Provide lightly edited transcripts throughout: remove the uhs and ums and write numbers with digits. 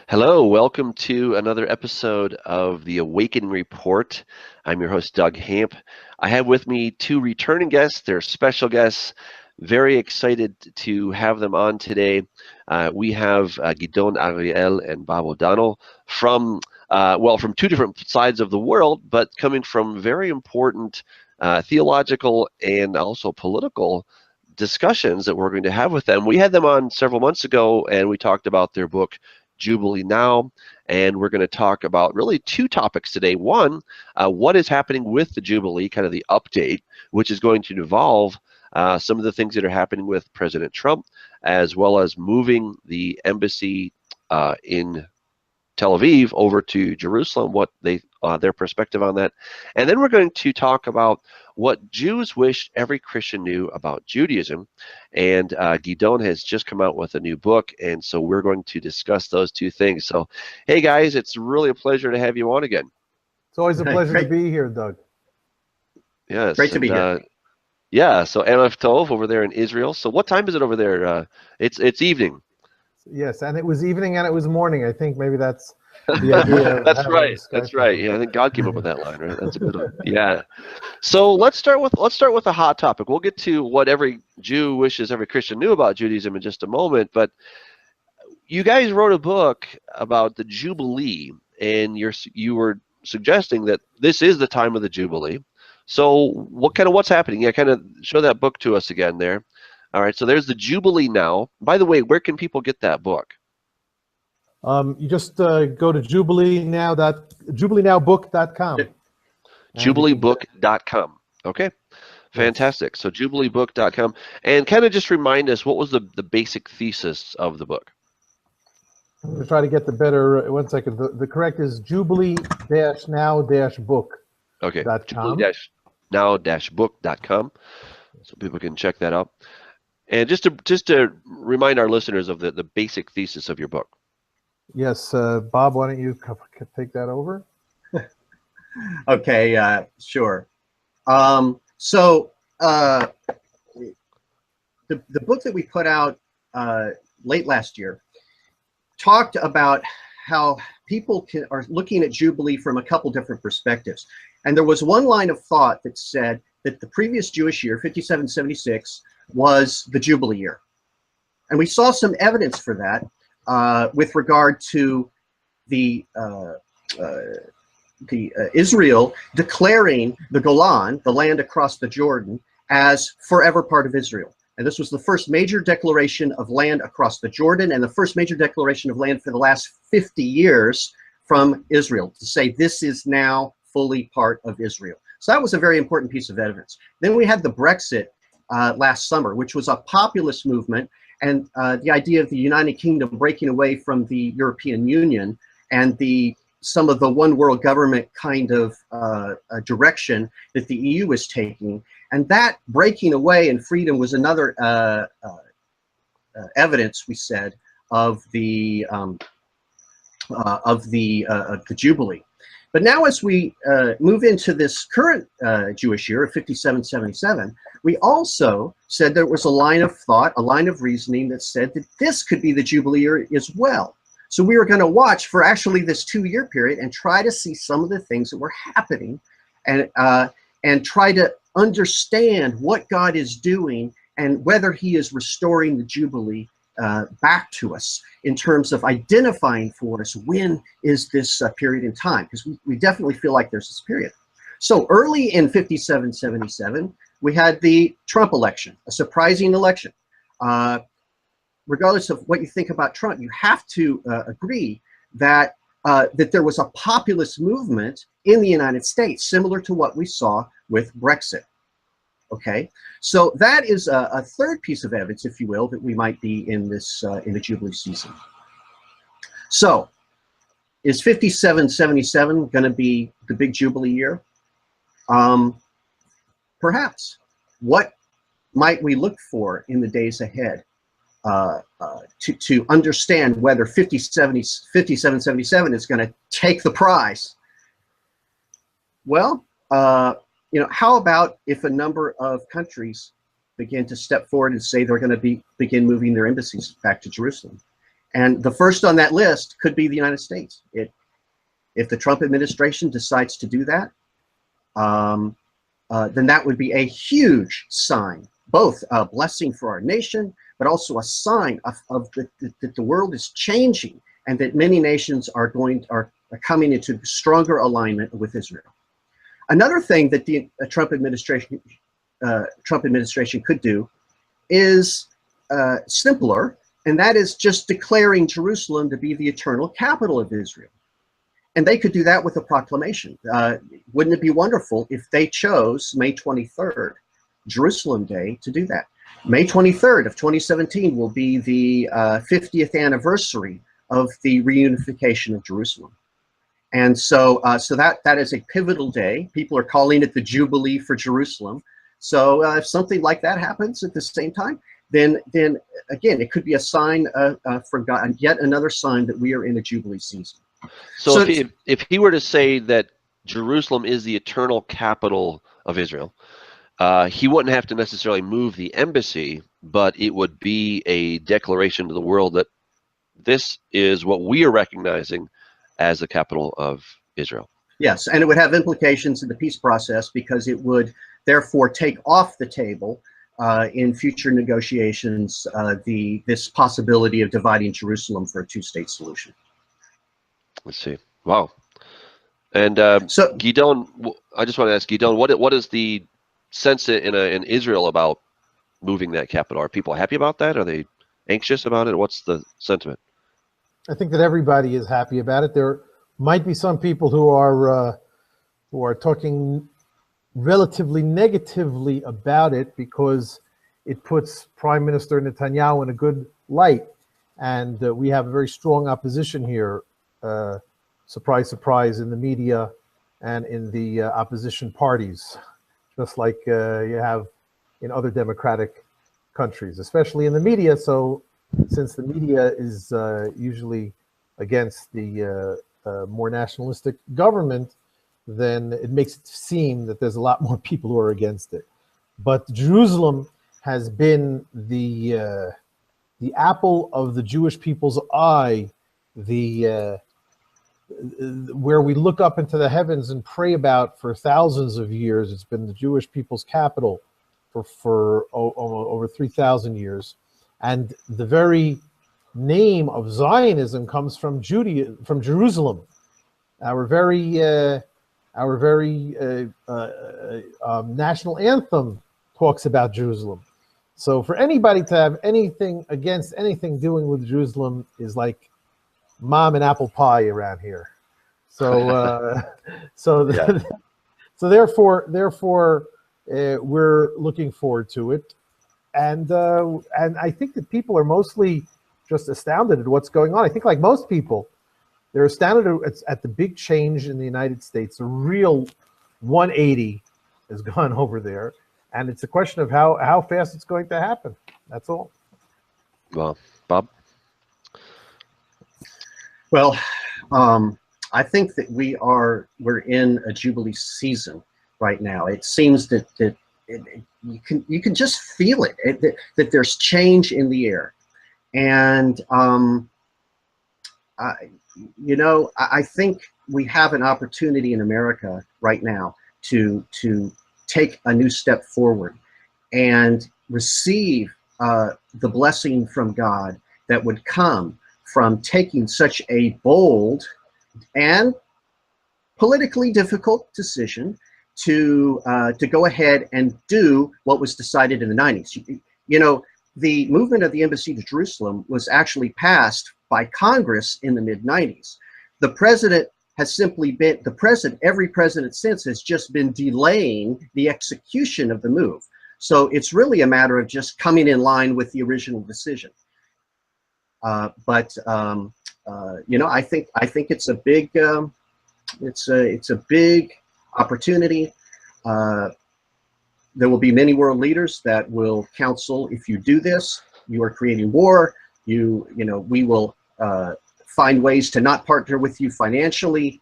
Hello, welcome to another episode of the Awakening Report. I'm your host, Doug Hamp. I have with me two returning guests. They're special guests. Very excited to have them on today. We have Gidon Ariel and Bob O'Donnell from two different sides of the world, but coming from very important theological and also political discussions that we're going to have with them. We had them on several months ago, and we talked about their book, Jubilee Now, and we're going to talk about really two topics today. One, what is happening with the Jubilee, kind of the update, which is going to involve some of the things that are happening with President Trump, as well as moving the embassy in Tel Aviv over to Jerusalem, what their perspective on that. And then we're going to talk about what Jews wish every Christian knew about Judaism. And Gidon has just come out with a new book, and so we're going to discuss those two things. So, hey guys, it's really a pleasure to have you on again. It's always a pleasure Great. to be here, Doug. Yes. Great to be here. Yeah, so Erev Tov over there in Israel. So what time is it over there? It's evening. Yes, and it was evening and it was morning. I think maybe that's the idea. That's right. That's right. Yeah, I think God came up with that line, right? That's a good one. Yeah. So let's start with a hot topic. We'll get to what every Jew wishes every Christian knew about Judaism in just a moment. But you guys wrote a book about the Jubilee, and you were suggesting that this is the time of the Jubilee. So what's happening? Yeah, kind of show that book to us again there. All right. So there's the Jubilee Now. By the way, where can people get that book? You just go to JubileeNowBook.com. JubileeBook.com. Okay. Fantastic. So JubileeBook.com. And kind of just remind us, what was the basic thesis of the book? I'm going to try to get the better, one second. The correct is Jubilee-Now-Book. Okay. .com. Jubilee-Now-Book.com. So people can check that out. And just to remind our listeners of the basic thesis of your book. Yes, Bob, why don't you take that over? Okay, sure. So the book that we put out late last year talked about how people are looking at Jubilee from a couple different perspectives. And there was one line of thought that said that the previous Jewish year, 5776, was the Jubilee year. And we saw some evidence for that with regard to the Israel declaring the Golan, the land across the Jordan, as forever part of Israel. And this was the first major declaration of land across the Jordan and the first major declaration of land for the last 50 years from Israel, to say this is now fully part of Israel. So that was a very important piece of evidence. Then we had the Brexit last summer, which was a populist movement, and the idea of the United Kingdom breaking away from the European Union and some of the one world government kind of direction that the EU was taking. And that breaking away and freedom was another evidence, we said, of the Jubilee. But now as we move into this current Jewish year of 5777, we also said there was a line of thought, a line of reasoning that said that this could be the Jubilee year as well. So we were going to watch for actually this 2-year period and try to see some of the things that were happening and try to understand what God is doing and whether he is restoring the Jubilee back to us in terms of identifying for us when is this period in time, because we definitely feel like there's this period. So early in 5777, we had the Trump election, a surprising election. Regardless of what you think about Trump, you have to agree that that there was a populist movement in the United States, similar to what we saw with Brexit. Okay, so that is a third piece of evidence, if you will, that we might be in this in the Jubilee season. So, is 5777 going to be the big Jubilee year? Perhaps. What might we look for in the days ahead to understand whether 5777 is going to take the prize? Well, you know, how about if a number of countries begin to step forward and say they're going to begin moving their embassies back to Jerusalem? And the first on that list could be the United States. If the Trump administration decides to do that, then that would be a huge sign, both a blessing for our nation, but also a sign that the world is changing and that many nations are coming into stronger alignment with Israel. Another thing that the Trump administration could do is simpler, and that is just declaring Jerusalem to be the eternal capital of Israel. And they could do that with a proclamation. Wouldn't it be wonderful if they chose May 23rd, Jerusalem Day, to do that? May 23rd of 2017 will be the 50th anniversary of the reunification of Jerusalem. And so that is a pivotal day. People are calling it the Jubilee for Jerusalem. So if something like that happens at the same time, then again, it could be a sign from God, yet another sign that we are in a Jubilee season. So if he were to say that Jerusalem is the eternal capital of Israel, he wouldn't have to necessarily move the embassy, but it would be a declaration to the world that this is what we are recognizing as the capital of Israel. Yes, and it would have implications in the peace process because it would therefore take off the table in future negotiations this possibility of dividing Jerusalem for a two-state solution. Let's see. Wow. And so, Gidon, I just want to ask Gidon, what is the sense in Israel about moving that capital? Are people happy about that? Are they anxious about it? What's the sentiment? I think that everybody is happy about it. There might be some people who are talking relatively negatively about it because it puts Prime Minister Netanyahu in a good light, and we have a very strong opposition here. Surprise, surprise, in the media and in the opposition parties, just like you have in other democratic countries, especially in the media. So since the media is usually against the more nationalistic government, then it makes it seem that there's a lot more people who are against it. But Jerusalem has been the apple of the Jewish people's eye, where we look up into the heavens and pray about for thousands of years. It's been the Jewish people's capital for over 3,000 years. And the very name of Zionism comes from Jerusalem. Our very national anthem talks about Jerusalem. So for anybody to have anything against anything doing with Jerusalem is like mom and apple pie around here. So therefore we're looking forward to it, and I think that people are mostly just astounded at what's going on. I think, like most people, they're astounded at the big change in the United States. A real 180 has gone over there, and it's a question of how fast it's going to happen. That's all. Well, Bob? Well, I think that we're in a Jubilee season right now. It seems that you can just feel it, that there's change in the air, and I think we have an opportunity in America right now to take a new step forward and receive the blessing from God that would come from taking such a bold and politically difficult decision to go ahead and do what was decided in the 90s. You know, the movement of the embassy to Jerusalem was actually passed by Congress in the mid-90s. The president has simply been, every president since has just been delaying the execution of the move. So it's really a matter of just coming in line with the original decision. I think it's a big, it's a big opportunity. There will be many world leaders that will counsel, if you do this, you are creating war. We will find ways to not partner with you financially.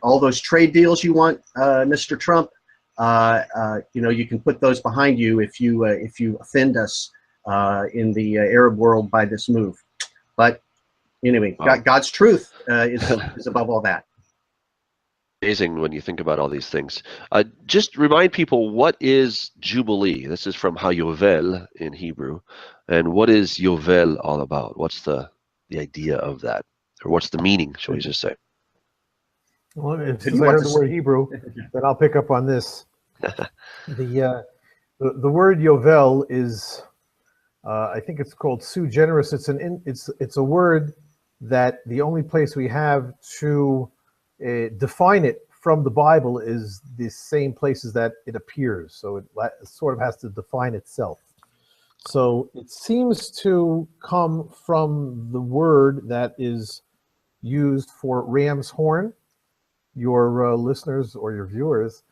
All those trade deals you want, Mr. Trump, you can put those behind you if you offend us in the Arab world by this move. But Anyway, Wow. God's truth is above all that. Amazing when you think about all these things. Just remind people, what is Jubilee? This is from Hayovel in Hebrew. And what is Yovel all about? What's the idea of that? Or what's the meaning, shall we just say? Well, Who do since you I want heard to the word say? Hebrew, then I'll pick up on this. The word Yovel is, I think it's called sui generis. It's a word that the only place we have to define it from the Bible is the same places that it appears. So it sort of has to define itself. So it seems to come from the word that is used for ram's horn. Your listeners or your viewers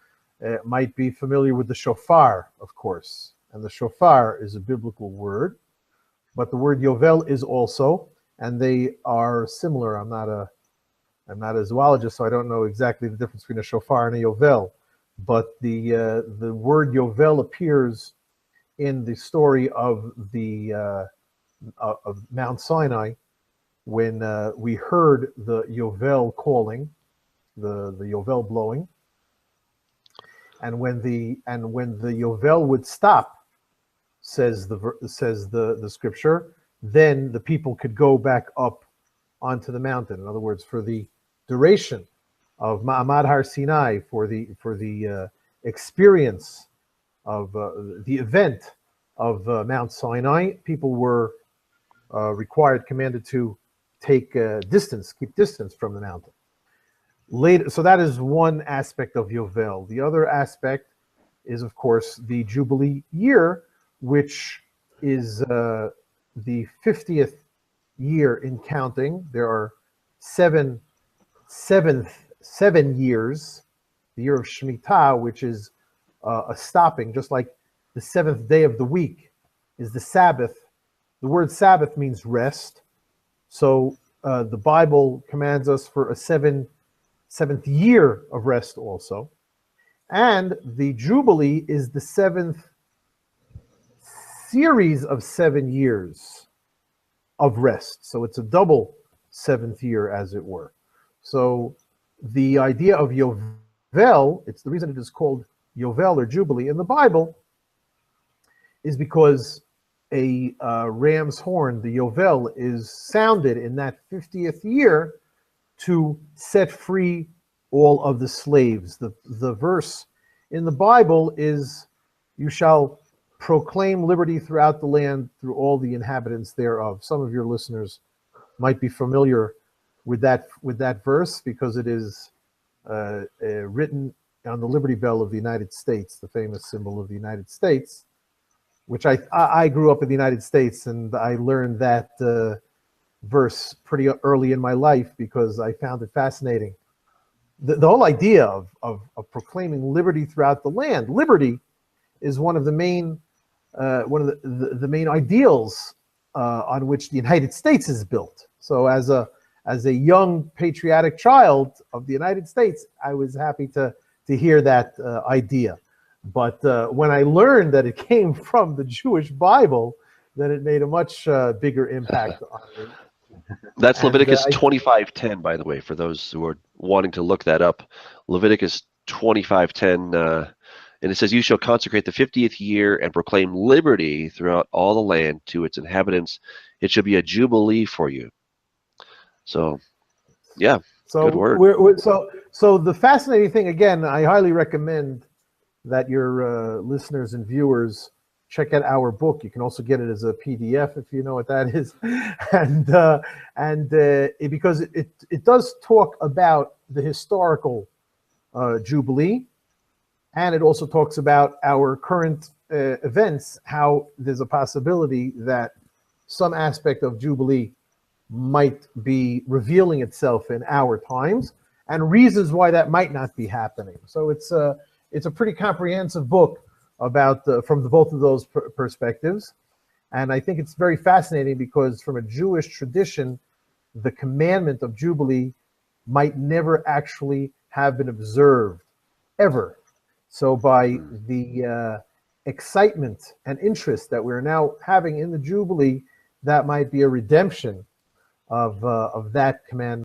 might be familiar with the shofar, of course. And the shofar is a biblical word, but the word Yovel is also, and they are similar. I'm not a zoologist, so I don't know exactly the difference between a shofar and a Yovel. But the word Yovel appears in the story of of Mount Sinai when we heard the Yovel calling, the Yovel blowing, and when the Yovel would stop, says the scripture, then the people could go back up onto the mountain. In other words, for the duration of Ma'amad Har Sinai, for the experience of the event of Mount Sinai, people were commanded to take keep distance from the mountain. Later, so that is one aspect of Yovel. The other aspect is, of course, the Jubilee year, which is the 50th year in counting. There are seven years. The year of Shemitah, which is a stopping, just like the seventh day of the week is the Sabbath. The word Sabbath means rest. So the Bible commands us for a seventh year of rest also. And the Jubilee is the seventh series of 7 years of rest. So it's a double seventh year, as it were. So the idea of Yovel, it's the reason it is called Yovel or Jubilee in the Bible, is because a ram's horn, the Yovel, is sounded in that 50th year to set free all of the slaves. The verse in the Bible is, "You shall proclaim liberty throughout the land through all the inhabitants thereof." Some of your listeners might be familiar with that verse because it is written on the Liberty Bell of the United States, the famous symbol of the United States, which I grew up in the United States, and I learned that verse pretty early in my life because I found it fascinating. The whole idea of proclaiming liberty throughout the land. Liberty is one of the main the main ideals on which the United States is built. So as a young patriotic child of the United States, I was happy to hear that idea. But when I learned that it came from the Jewish Bible, then it made a much bigger impact on me. That's And Leviticus 25:10, by the way, for those who are wanting to look that up. Leviticus 25:10, and it says, "You shall consecrate the 50th year and proclaim liberty throughout all the land to its inhabitants. It shall be a jubilee for you." So, yeah, good word. So the fascinating thing, again, I highly recommend that your listeners and viewers check out our book. You can also get it as a PDF if you know what that is, because it does talk about the historical Jubilee, and it also talks about our current events. How there's a possibility that some aspect of Jubilee might be revealing itself in our times, and reasons why that might not be happening. So it's a pretty comprehensive book about from both of those perspectives, and I think it's very fascinating because from a Jewish tradition, the commandment of Jubilee might never actually have been observed ever. So by the excitement and interest that we're now having in the Jubilee, that might be a redemption of that commandment.